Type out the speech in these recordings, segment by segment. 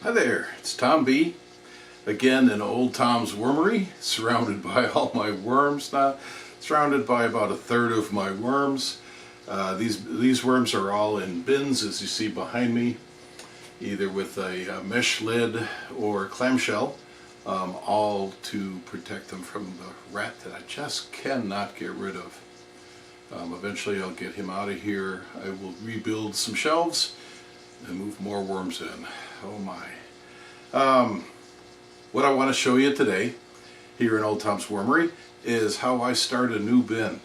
Hi there, it's Tom B. Again in Old Tom's Wormery, surrounded by all my worms now. Surrounded by about a third of my worms. These worms are all in bins, as you see behind me, either with a mesh lid or clamshell, all to protect them from the rat that I just cannot get rid of. Eventually I'll get him out of here. I will rebuild some shelves and move more worms in. Oh my. What I want to show you today here in Old Tom's Wormery is how I start a new bin.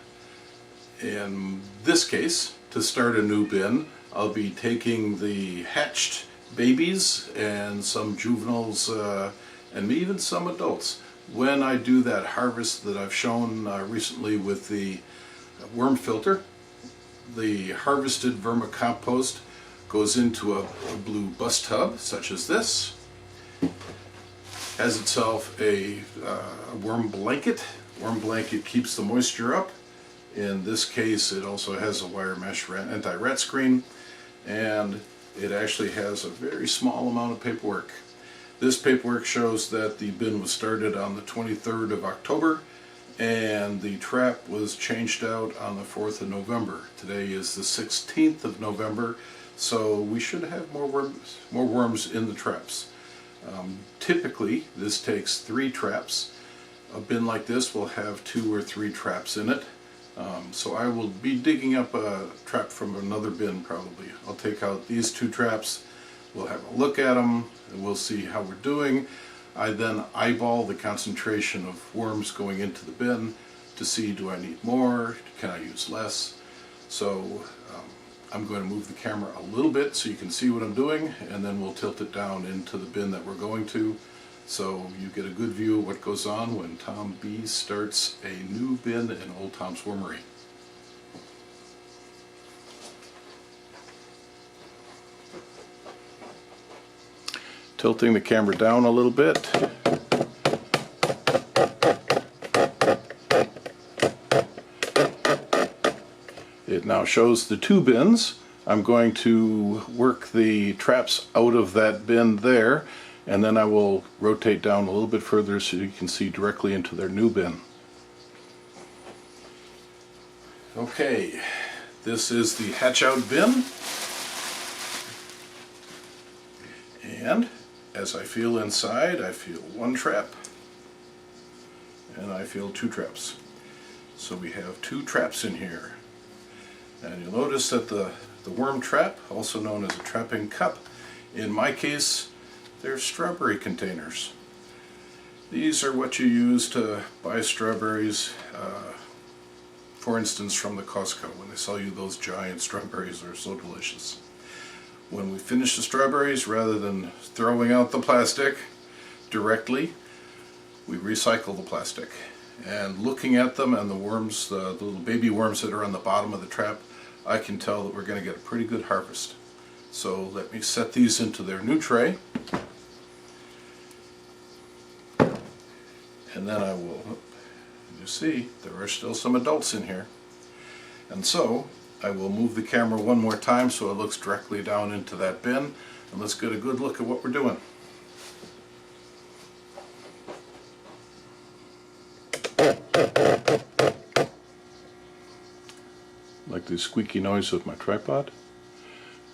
In this case, to start a new bin, I'll be taking the hatched babies and some juveniles and even some adults. When I do that harvest that I've shown recently with the worm filter, the harvested vermicompost goes into a blue bus tub such as this. Has itself a worm blanket. Worm blanket keeps the moisture up. In this case it also has a wire mesh anti-rat screen, and it actually has a very small amount of paperwork. This paperwork shows that the bin was started on the 23rd of October and the trap was changed out on the 4th of November. Today is the 16th of November, so we should have more worms in the traps. Typically this takes 3 traps. A bin like this will have 2 or 3 traps in it. So I will be digging up a trap from another bin probably. I'll take out these 2 traps, we'll have a look at them, and we'll see how we're doing. I then eyeball the concentration of worms going into the bin to see, do I need more, can I use less. So I'm going to move the camera a little bit so you can see what I'm doing, and then we'll tilt it down into the bin that we're going to, so you get a good view of what goes on when Tom B starts a new bin in Old Tom's Wormery. Tilting the camera down a little bit. It now shows the 2 bins. I'm going to work the traps out of that bin there, and then I will rotate down a little bit further so you can see directly into their new bin. Okay, this is the hatch out bin, and as I feel inside, I feel 1 trap and I feel 2 traps. So we have 2 traps in here. And you'll notice that the worm trap, also known as a trapping cup, in my case they're strawberry containers. These are what you use to buy strawberries, for instance from the Costco, when they sell you those giant strawberries. They're so delicious. When we finish the strawberries, rather than throwing out the plastic directly, we recycle the plastic. And looking at them and the worms, the little baby worms that are on the bottom of the trap, I can tell that we're going to get a pretty good harvest. So let me set these into their new tray. And then I will, you see, there are still some adults in here. And so I will move the camera one more time so it looks directly down into that bin, and let's get a good look at what we're doing. Like the squeaky noise of my tripod.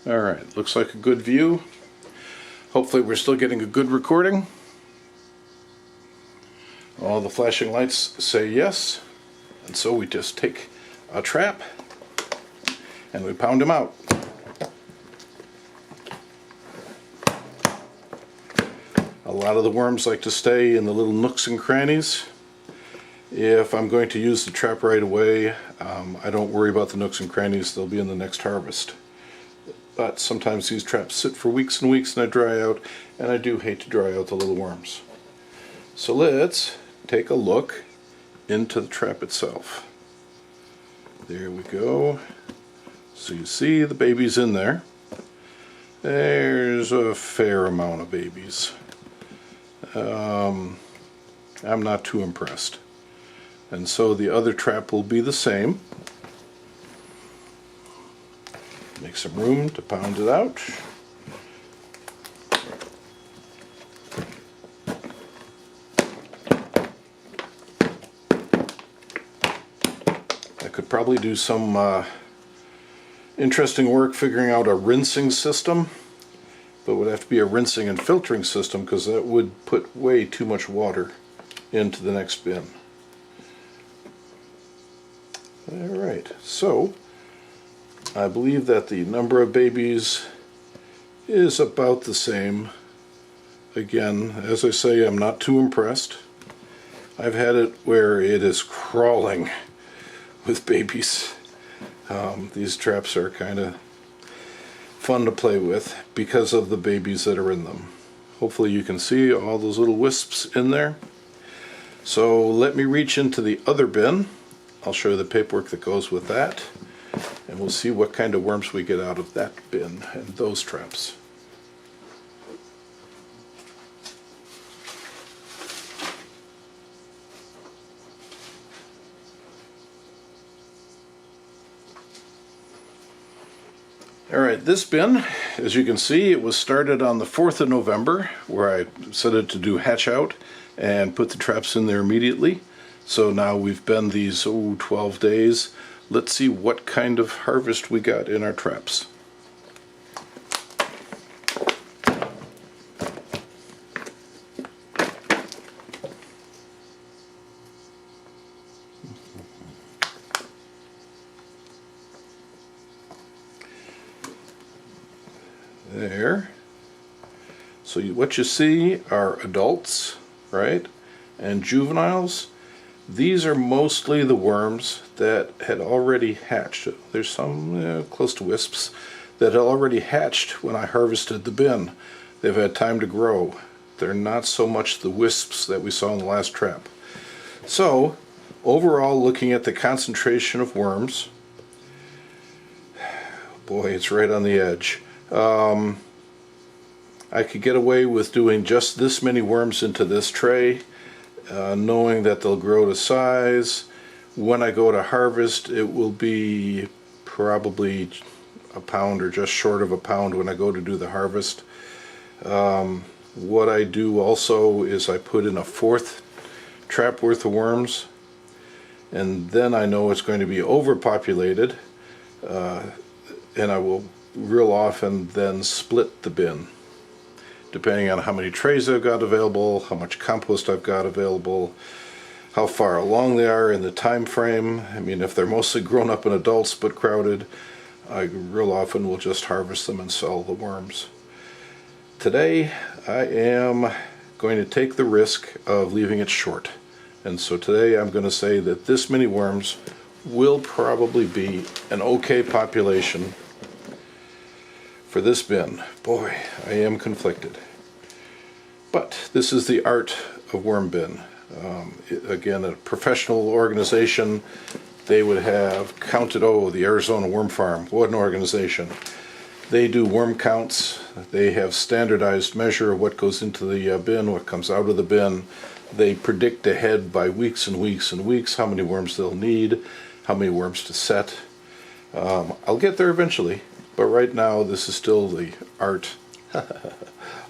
Alright, looks like a good view. Hopefully we're still getting a good recording. All the flashing lights say yes, and so we just take a trap and we pound him out. A lot of the worms like to stay in the little nooks and crannies. If I'm going to use the trap right away, I don't worry about the nooks and crannies, they'll be in the next harvest. But sometimes these traps sit for weeks and weeks and they dry out, and I do hate to dry out the little worms. So let's take a look into the trap itself. There we go. So you see the babies in there. There's a fair amount of babies. I'm not too impressed. And so the other trap will be the same. Make some room to pound it out. probably do some interesting work figuring out a rinsing system, but it would have to be a rinsing and filtering system because that would put way too much water into the next bin. Alright, so I believe that the number of babies is about the same. Again, as I say, I'm not too impressed. I've had it where it is crawling with babies. These traps are kind of fun to play with because of the babies that are in them. Hopefully you can see all those little wisps in there. So let me reach into the other bin. I'll show you the paperwork that goes with that, and we'll see what kind of worms we get out of that bin and those traps. Alright, this bin, as you can see, it was started on the 4th of November, where I set it to do hatch out and put the traps in there immediately. So now we've been these 12 days. Let's see what kind of harvest we got in our traps. There. So what you see are adults, right? And juveniles. These are mostly the worms that had already hatched. There's some close to wisps that had already hatched when I harvested the bin. They've had time to grow. They're not so much the wisps that we saw in the last trap. So overall, looking at the concentration of worms, boy, it's right on the edge. I could get away with doing just this many worms into this tray, knowing that they'll grow to size. When I go to harvest, it will be probably a pound or just short of a pound when I go to do the harvest. What I do also is I put in a 4th trap worth of worms, and then I know it's going to be overpopulated, and I will real often then split the bin depending on how many trays I've got available, how much compost I've got available, how far along they are in the time frame. I mean, if they're mostly grown up and adults but crowded, I real often will just harvest them and sell the worms. Today I am going to take the risk of leaving it short, and so today I'm going to say that this many worms will probably be an okay population for this bin. Boy, I am conflicted. But this is the art of worm bin. Again, a professional organization, they would have counted, the Arizona Worm Farm, what an organization. They do worm counts, they have standardized measure of what goes into the bin, what comes out of the bin. They predict ahead by weeks and weeks and weeks how many worms they'll need, how many worms to set. I'll get there eventually. But right now, this is still the art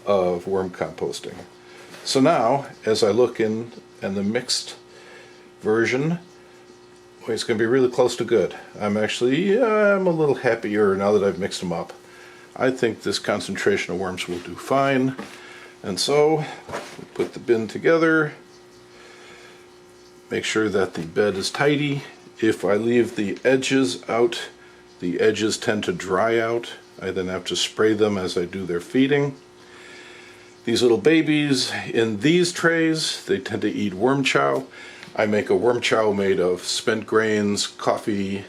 of worm composting. So now, as I look in the mixed version, it's going to be really close to good. I'm a little happier now that I've mixed them up. I think this concentration of worms will do fine. And so, we put the bin together, make sure that the bed is tidy. If I leave the edges out, the edges tend to dry out. I then have to spray them as I do their feeding. These little babies in these trays, they tend to eat worm chow. I make a worm chow made of spent grains, coffee,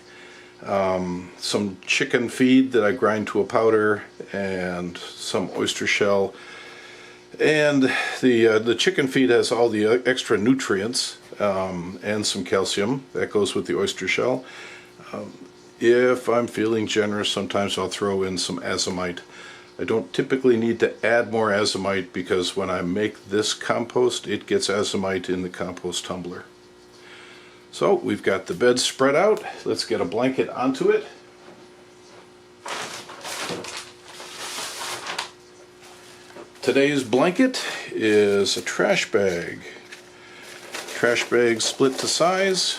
some chicken feed that I grind to a powder, and some oyster shell. And the chicken feed has all the extra nutrients and some calcium that goes with the oyster shell. If I'm feeling generous, sometimes I'll throw in some azomite. I don't typically need to add more azomite because when I make this compost, it gets azomite in the compost tumbler. So we've got the bed spread out. Let's get a blanket onto it. Today's blanket is a trash bag. Trash bag split to size.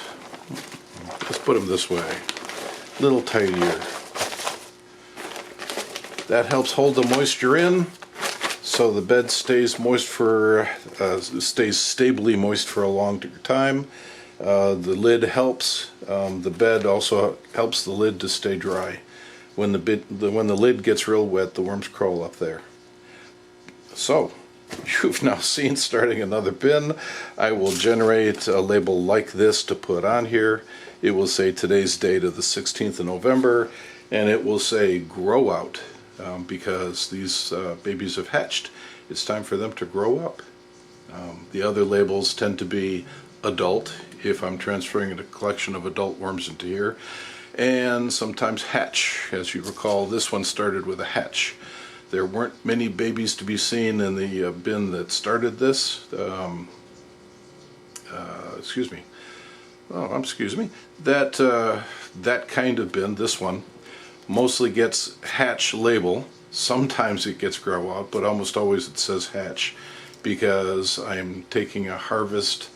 let's put them this way, a little tighter. That helps hold the moisture in, so the bed stays moist for stays stably moist for a long time. The lid helps. The bed also helps the lid to stay dry. When the lid gets real wet, the worms crawl up there. So you've now seen starting another bin. I will generate a label like this to put on here. It will say today's date of the 16th of November, and it will say grow out. Because these babies have hatched, it's time for them to grow up. The other labels tend to be adult, if I'm transferring a collection of adult worms into here, and sometimes hatch. As you recall, this one started with a hatch. There weren't many babies to be seen in the bin that started this. Excuse me. That kind of bin, this one, mostly gets hatch label. Sometimes it gets grow out, but almost always it says hatch, because I'm taking a harvest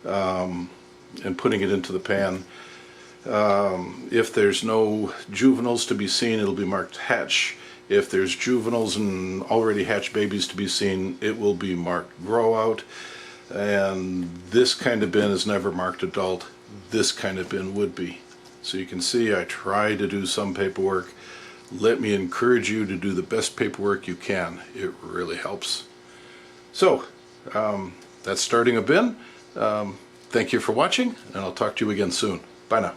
and putting it into the pan. If there's no juveniles to be seen, it'll be marked hatch. If there's juveniles and already hatched babies to be seen, it will be marked grow out. And this kind of bin is never marked adult. This kind of bin would be. So you can see I try to do some paperwork. Let me encourage you to do the best paperwork you can. It really helps. So that's starting a bin. Thank you for watching, and I'll talk to you again soon. Bye now.